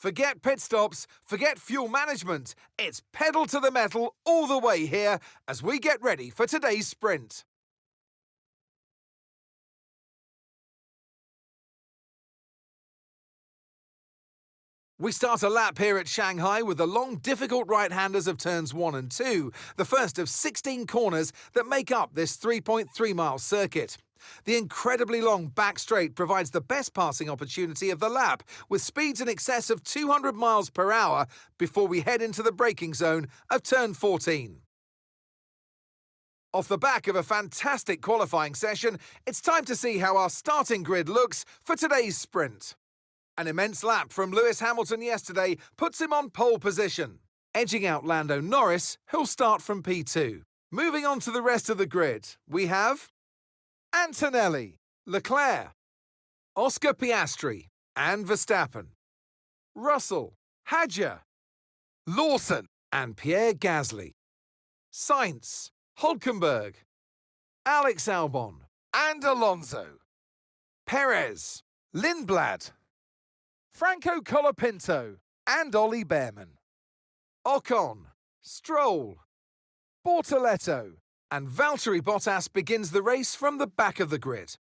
Forget pit stops, forget fuel management. It's pedal to the metal all the way here as we get ready for today's sprint. We start a lap here at Shanghai with the long, difficult right-handers of turns 1 and 2, the first of 16 corners that make up this 3.3-mile circuit. The incredibly long back straight provides the best passing opportunity of the lap, with speeds in excess of 200 miles per hour before we head into the braking zone of turn 14. Off the back of a fantastic qualifying session, it's time to see how our starting grid looks for today's sprint. An immense lap from Lewis Hamilton yesterday puts him on pole position, edging out Lando Norris, who'll start from P2. Moving on to the rest of the grid, we have Antonelli, Leclerc, Oscar Piastri and Verstappen, Russell, Hadjar, Lawson and Pierre Gasly, Sainz, Hülkenberg, Alex Albon and Alonso, Perez, Lindblad, Franco Colapinto and Ollie Behrman, Ocon, Stroll, Bortoletto and Valtteri Bottas begins the race from the back of the grid.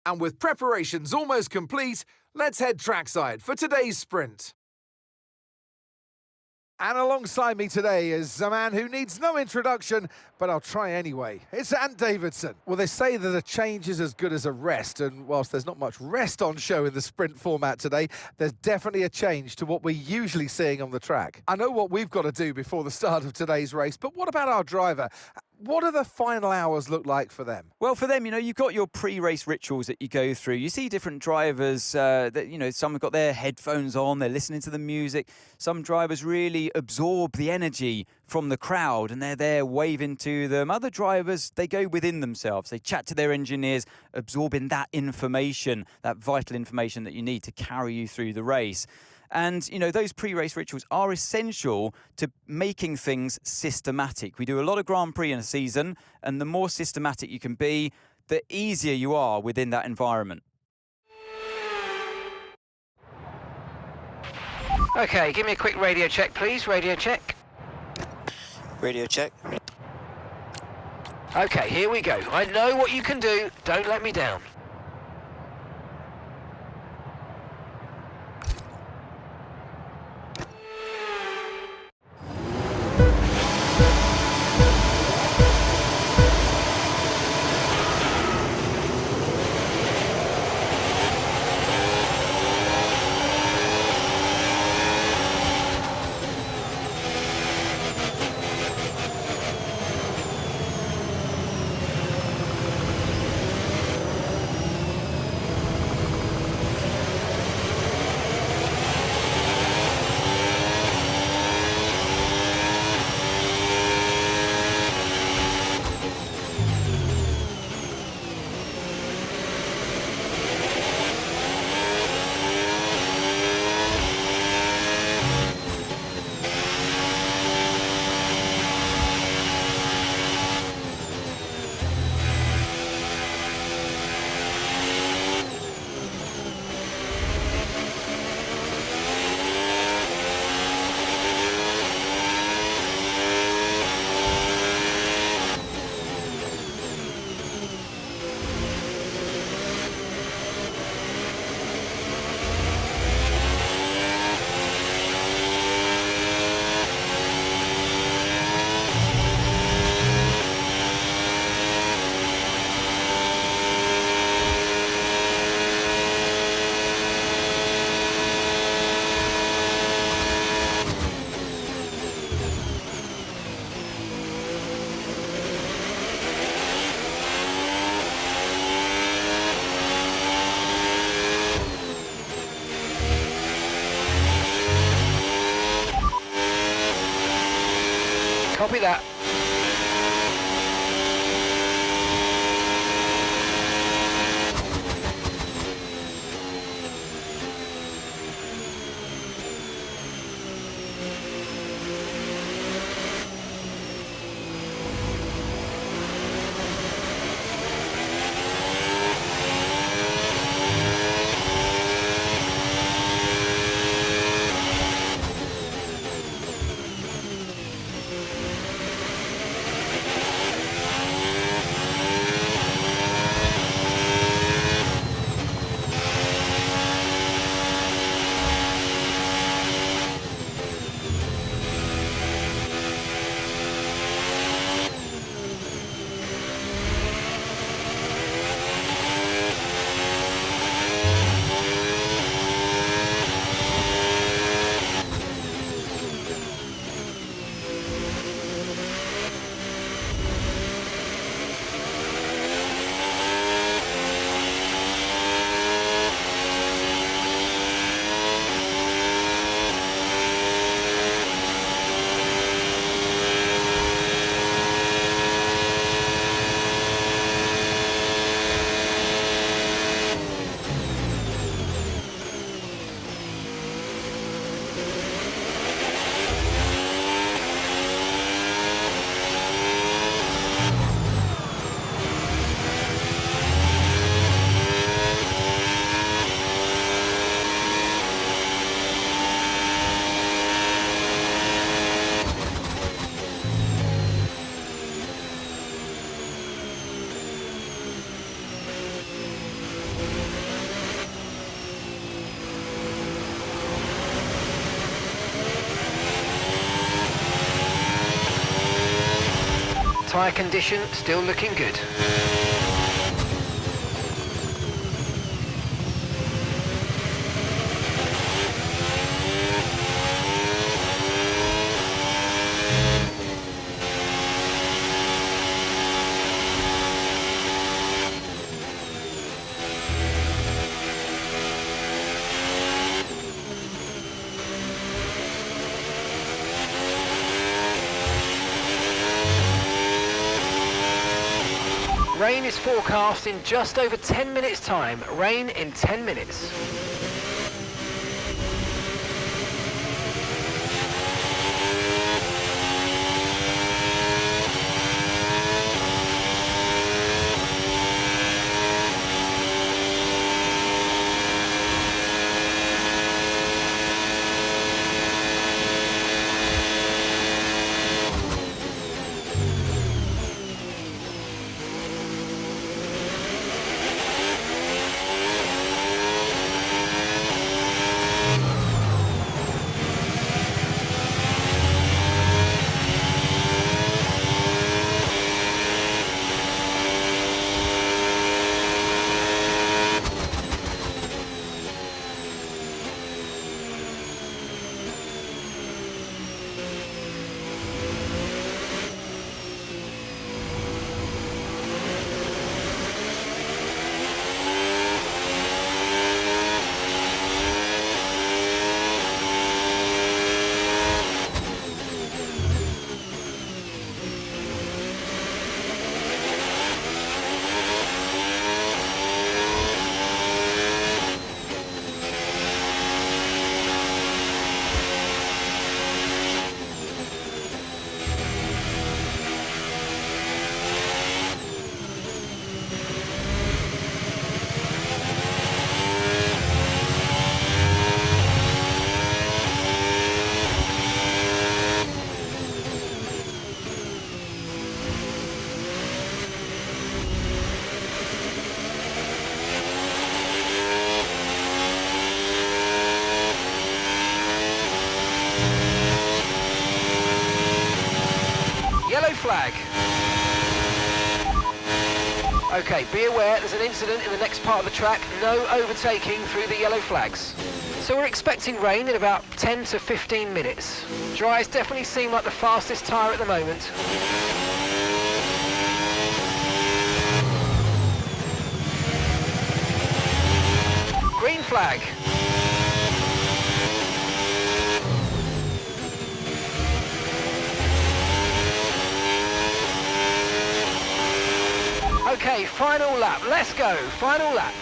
And with preparations almost complete, let's head trackside for today's sprint. And alongside me today is a man who needs no introduction, but I'll try anyway. It's Ant Davidson. Well, they say that a change is as good as a rest, and whilst there's not much rest on show in the sprint format today, there's definitely a change to what we're usually seeing on the track. I know what we've got to do before the start of today's race, but what about our driver? What do the final hours look like for them? Well, for them, you've got your pre-race rituals that you go through. You see different drivers that, some have got their headphones on, they're listening to the music. Some drivers really absorb the energy from the crowd and they're there waving to them. Other drivers, they go within themselves. They chat to their engineers, absorbing that information, that vital information that you need to carry you through the race. And, those pre-race rituals are essential to making things systematic. We do a lot of Grand Prix in a season, and the more systematic you can be, the easier you are within that environment. Okay, give me a quick radio check, please. Radio check. Radio check. Okay, here we go. I know what you can do. Don't let me down. Copy that. Tyre condition still looking good. Rain is forecast in just over 10 minutes time. Rain in 10 minutes. Yellow flag. Okay, be aware there's an incident in the next part of the track. No overtaking through the yellow flags. So we're expecting rain in about 10 to 15 minutes. Dries definitely seem like the fastest tyre at the moment. Green flag. Okay, final lap. Let's go. Final lap.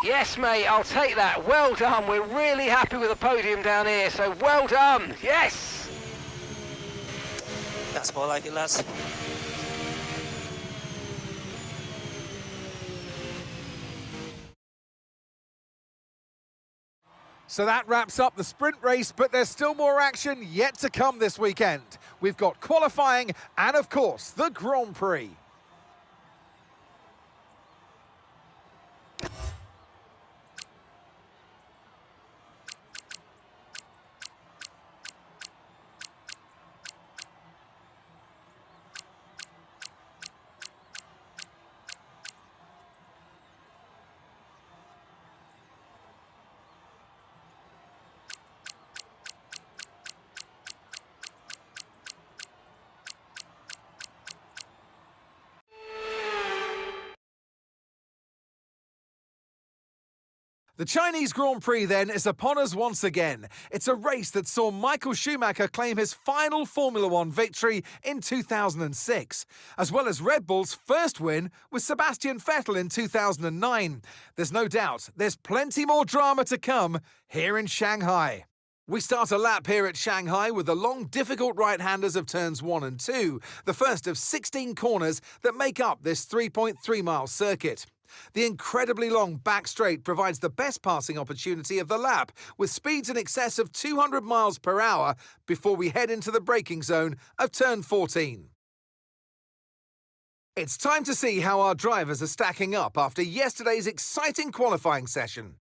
Yes, mate, I'll take that. Well done. We're really happy with the podium down here, so well done. Yes! That's more like it, lads. So that wraps up the sprint race, but there's still more action yet to come this weekend. We've got qualifying and, of course, the Grand Prix. The Chinese Grand Prix, then, is upon us once again. It's a race that saw Michael Schumacher claim his final Formula One victory in 2006, as well as Red Bull's first win with Sebastian Vettel in 2009. There's no doubt there's plenty more drama to come here in Shanghai. We start a lap here at Shanghai with the long, difficult right-handers of turns 1 and 2, the first of 16 corners that make up this 3.3-mile circuit. The incredibly long back straight provides the best passing opportunity of the lap, with speeds in excess of 200 miles per hour before we head into the braking zone of turn 14. It's time to see how our drivers are stacking up after yesterday's exciting qualifying session.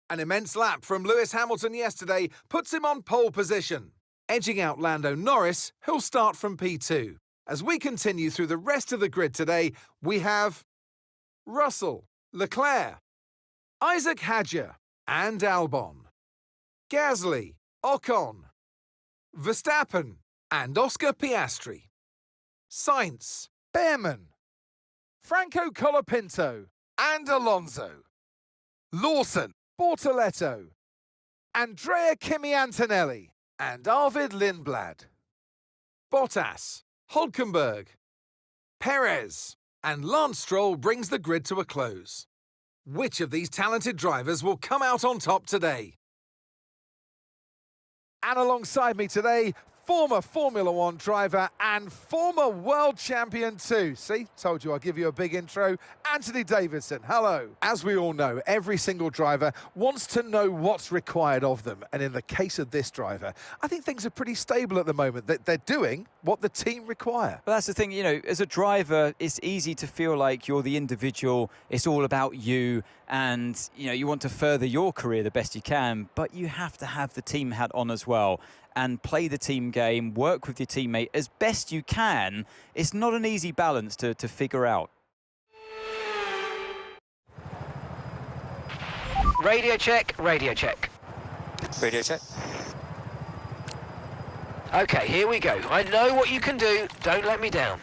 An immense lap from Lewis Hamilton yesterday puts him on pole position, edging out Lando Norris, who'll start from P2. As we continue through the rest of the grid today, we have Russell, Leclerc, Isaac Hadjar and Albon, Gasly, Ocon, Verstappen and Oscar Piastri, Sainz, Behrman, Franco Colapinto and Alonso, Lawson, Bortoletto, Andrea Kimi Antonelli and Arvid Lindblad, Bottas, Hülkenberg, Perez and Lance Stroll brings the grid to a close. Which of these talented drivers will come out on top today? And alongside me today, former Formula One driver and former world champion too. See, told you I'll give you a big intro. Anthony Davidson, hello. As we all know, every single driver wants to know what's required of them. And in the case of this driver, I think things are pretty stable at the moment. That they're doing what the team require. But that's the thing, you know, as a driver, it's easy to feel like you're the individual. It's all about you. And, you know, you want to further your career the best you can, but you have to have the team hat on as well and play the team game, work with your teammate as best you can. It's not an easy balance to figure out. Radio check, radio check. Radio check. Okay, here we go. I know what you can do. Don't let me down.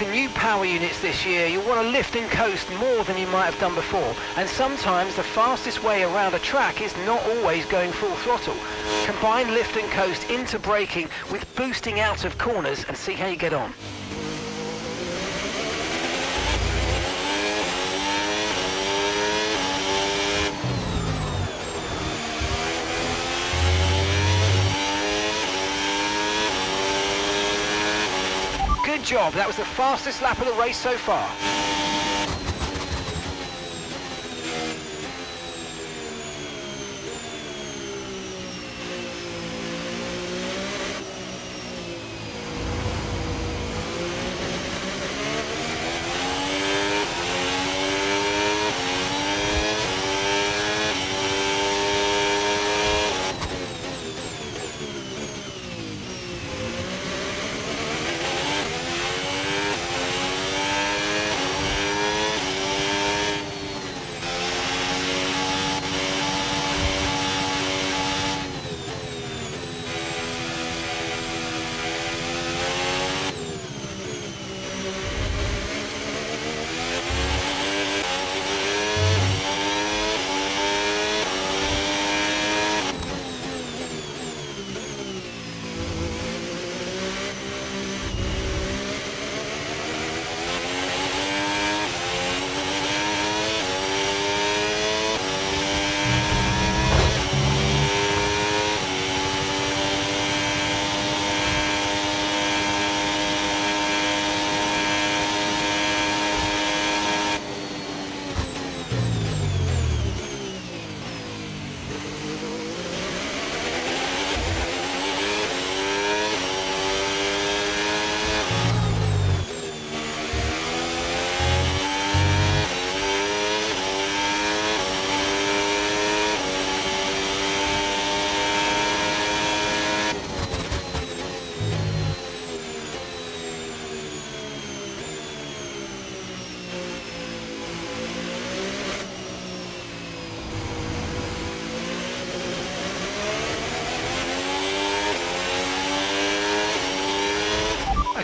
the new power units this year, you'll want to lift and coast more than you might have done before. And sometimes the fastest way around a track is not always going full throttle. Combine lift and coast into braking with boosting out of corners and see how you get on. Good job, that was the fastest lap of the race so far.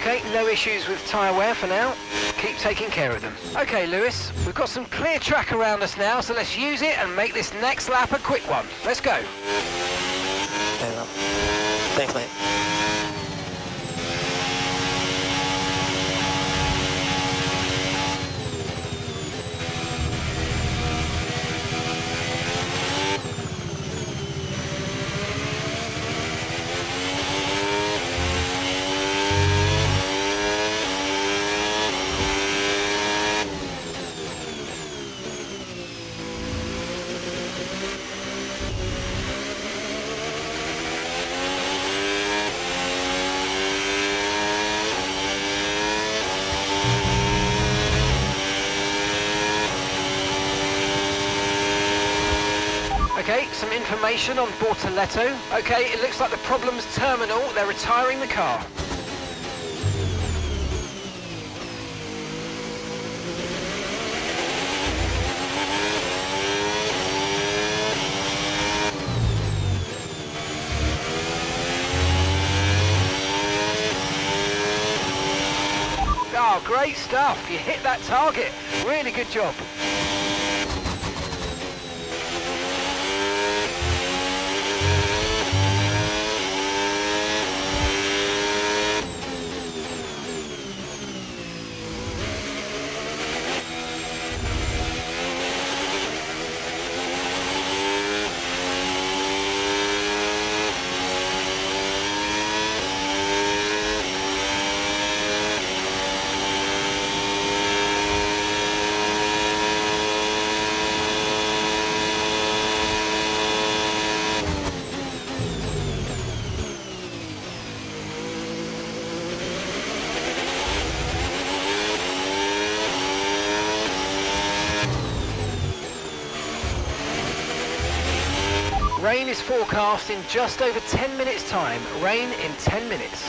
Okay, no issues with tyre wear for now. Keep taking care of them. Okay, Lewis, we've got some clear track around us now, so let's use it and make this next lap a quick one. Let's go. Very well. Thanks, mate. Okay, some information on Bortoletto. Okay, it looks like the problem's terminal. They're retiring the car. Oh, great stuff. You hit that target. Really good job. Rain is forecast in just over 10 minutes' time. Rain in 10 minutes.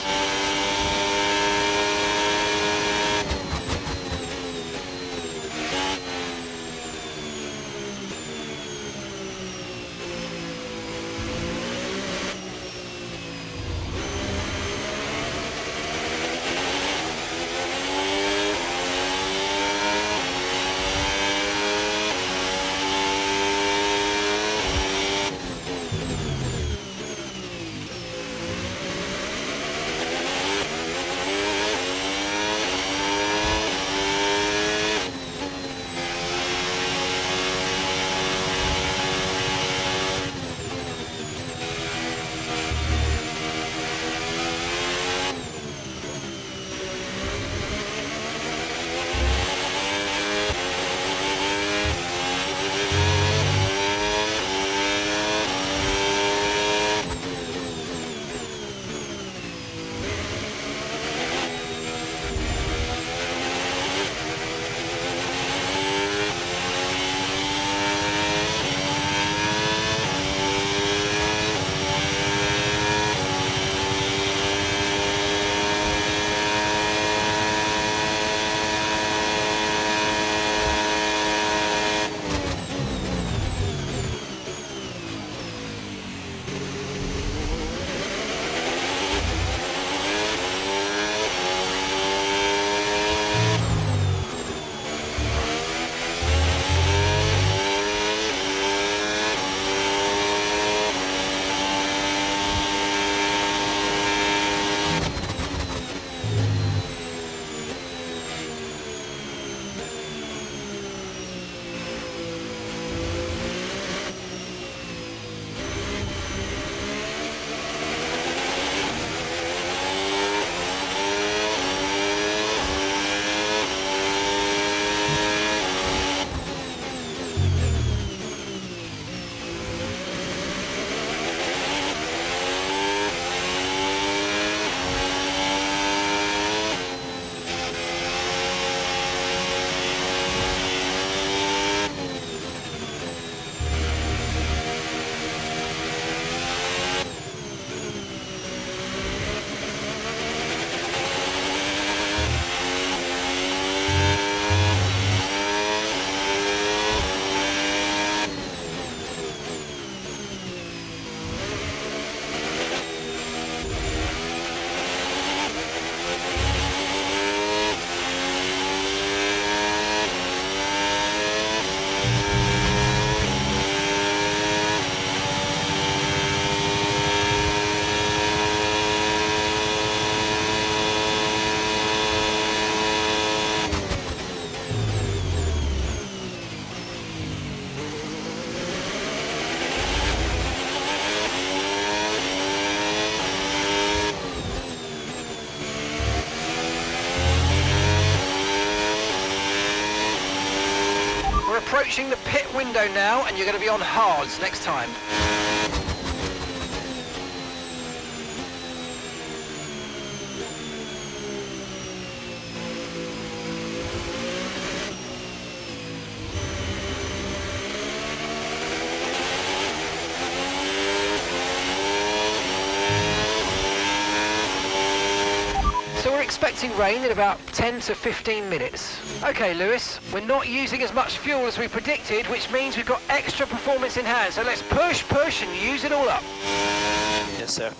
approaching the pit window now, and you're going to be on hards next time. So we're expecting rain in about 10 to 15 minutes. Okay, Lewis, we're not using as much fuel as we predicted, which means we've got extra performance in hand. So let's push, push, and use it all up. Yes, sir.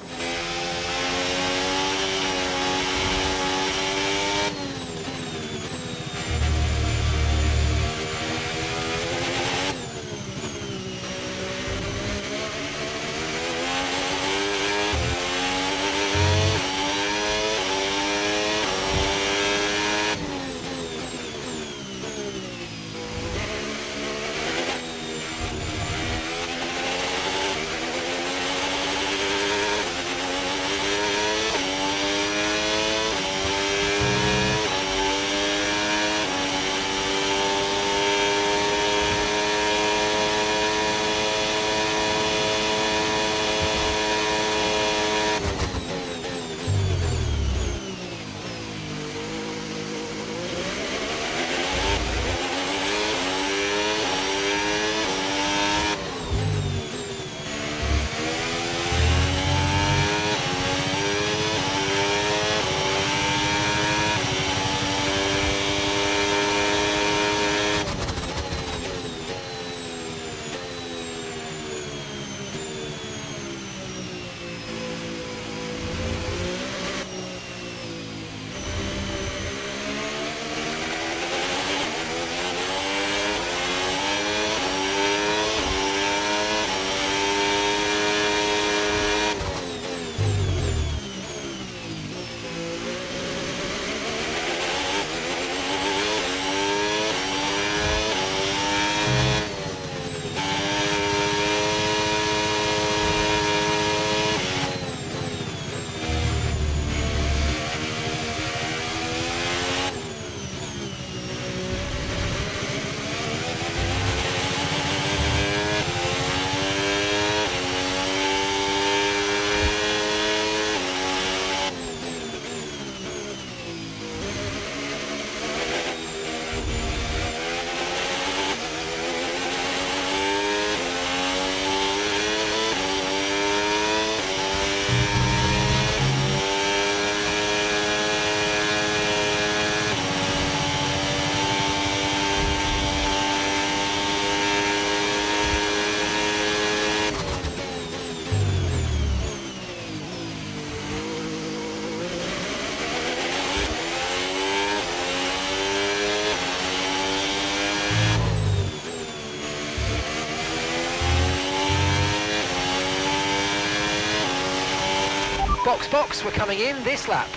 Box, box, we're coming in this lap.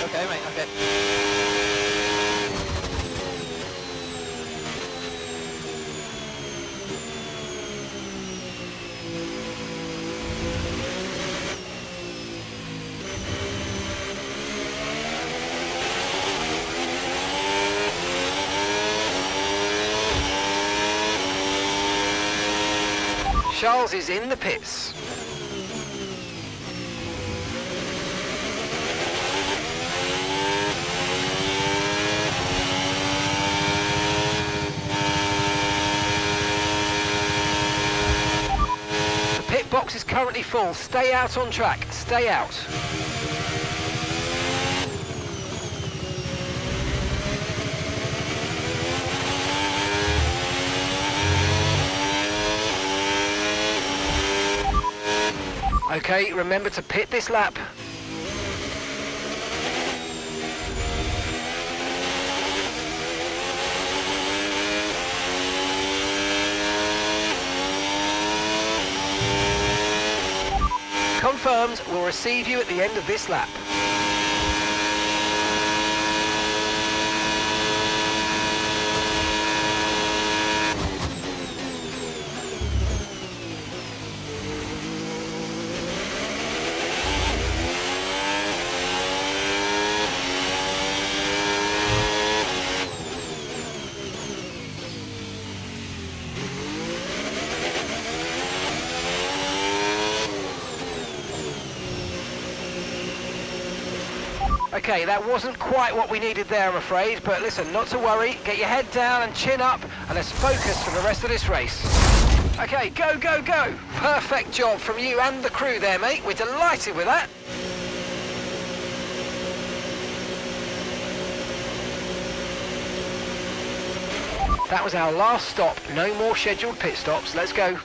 Okay, mate, okay. Charles is in the pits. The pit box is currently full. Stay out on track. Stay out. Okay, remember to pit this lap. Confirmed, we'll receive you at the end of this lap. Okay, that wasn't quite what we needed there, I'm afraid, but listen, not to worry. Get your head down and chin up, and let's focus for the rest of this race. Okay, go, go, go! Perfect job from you and the crew there, mate. We're delighted with that. That was our last stop. No more scheduled pit stops. Let's go.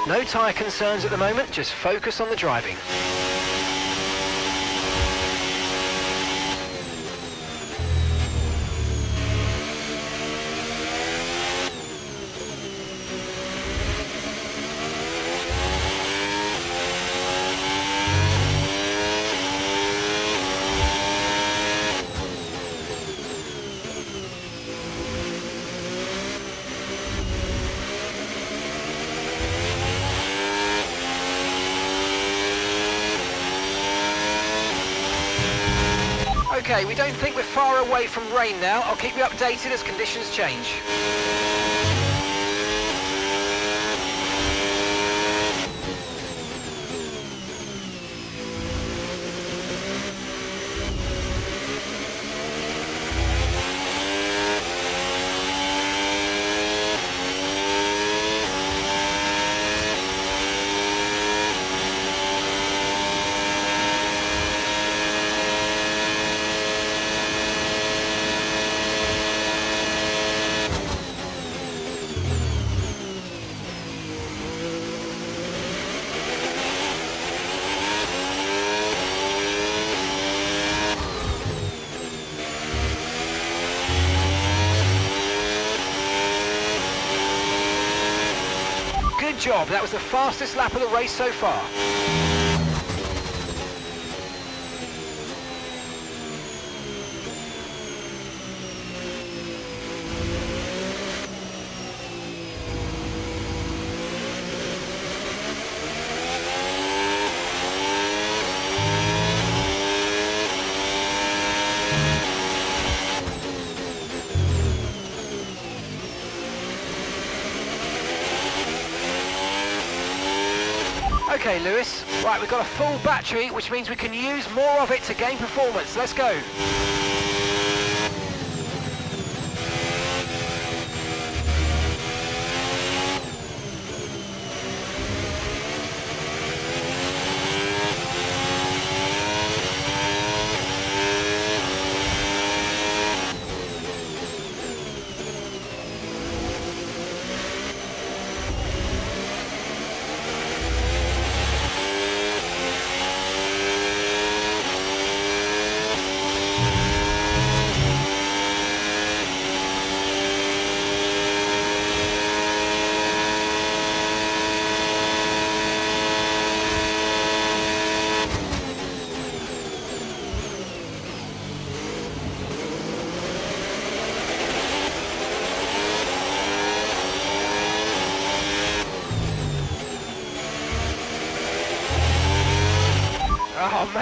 No tyre concerns at the moment, just focus on the driving. Okay, we don't think we're far away from rain now. I'll keep you updated as conditions change. Good job, that was the fastest lap of the race so far. Okay, Lewis. Right, we've got a full battery, which means we can use more of it to gain performance. Let's go.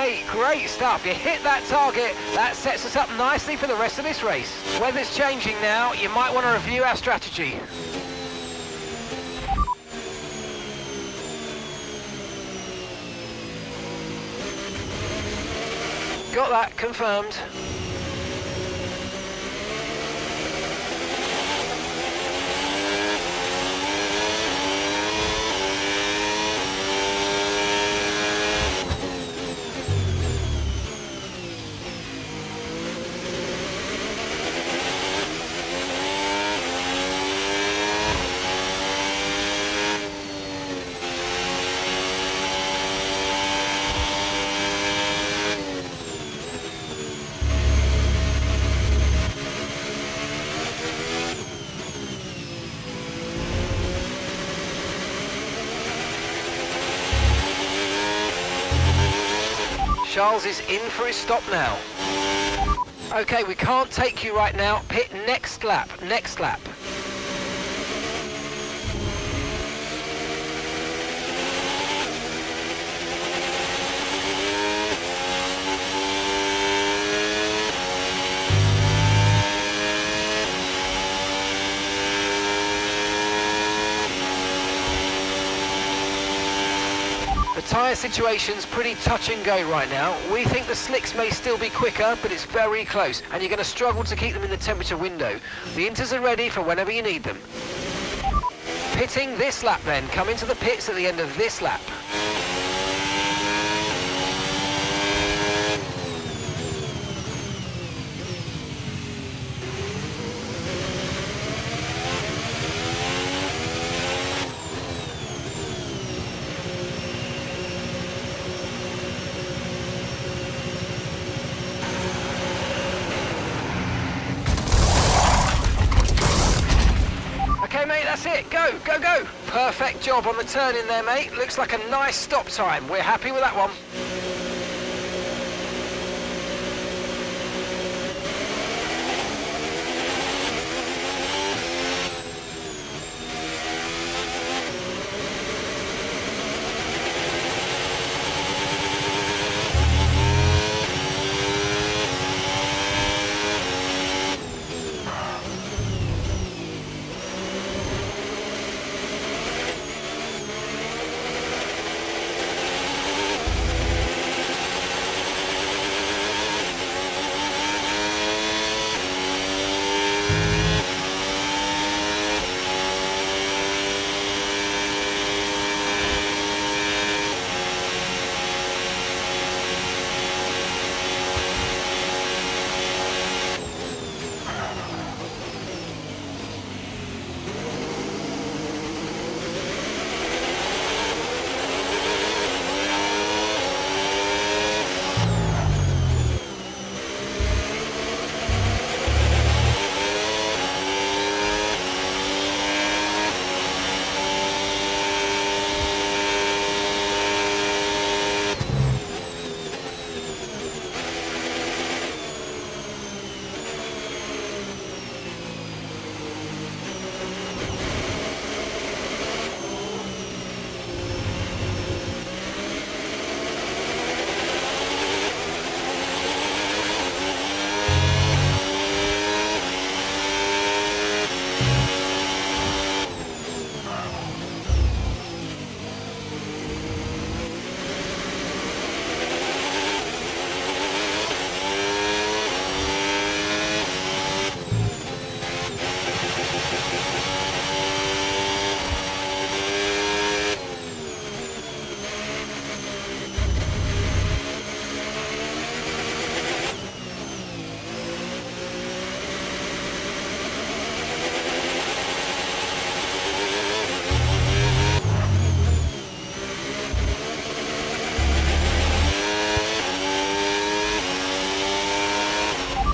Okay, great stuff. You hit that target. That sets us up nicely for the rest of this race. Weather's changing now. You might want to review our strategy. Got that confirmed. Charles is in for his stop now. Okay, we can't take you right now. Pit next lap, next lap. The tyre situation's pretty touch and go right now. We think the slicks may still be quicker, but it's very close, and you're going to struggle to keep them in the temperature window. The inters are ready for whenever you need them. Pitting this lap then. Come into the pits at the end of this lap. Okay, mate, that's it. Go, go, go. Perfect job on the turn in there, mate. Looks like a nice stop time. We're happy with that one.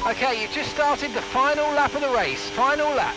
Okay, you've just started the final lap of the race. Final lap.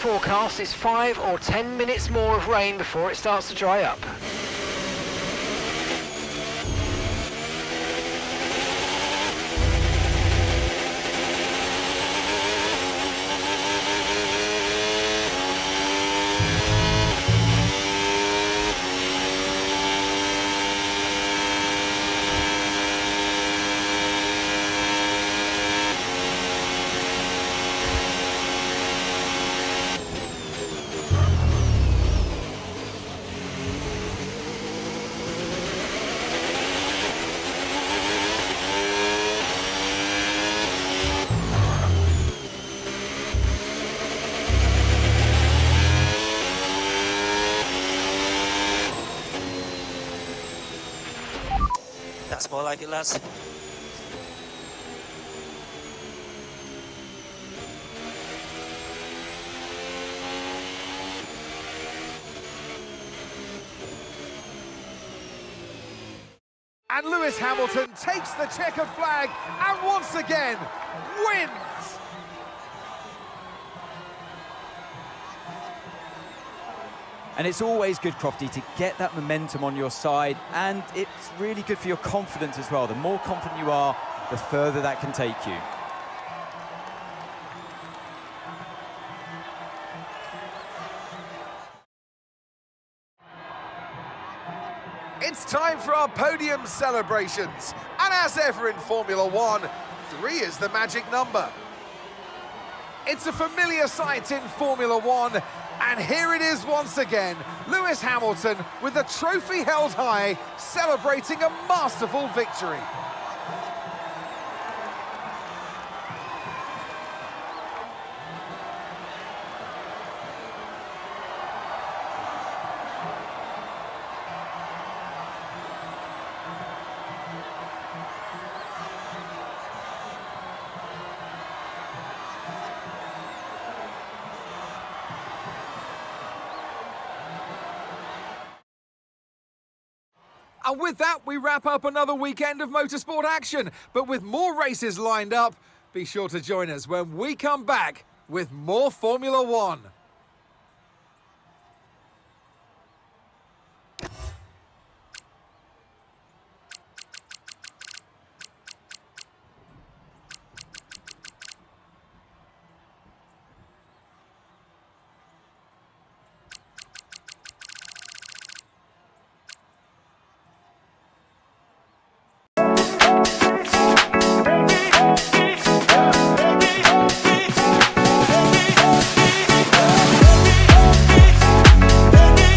forecast is 5 or 10 minutes more of rain before it starts to dry up. That's more like it, lads. And Lewis Hamilton takes the checkered flag and once again wins. And it's always good, Crofty, to get that momentum on your side, and it's really good for your confidence as well. The more confident you are, the further that can take you. It's time for our podium celebrations. And as ever in Formula One, 3 is the magic number. It's a familiar sight in Formula One, and here it is once again. Lewis Hamilton, with the trophy held high, celebrating a masterful victory. And with that, we wrap up another weekend of motorsport action. But with more races lined up, be sure to join us when we come back with more Formula One.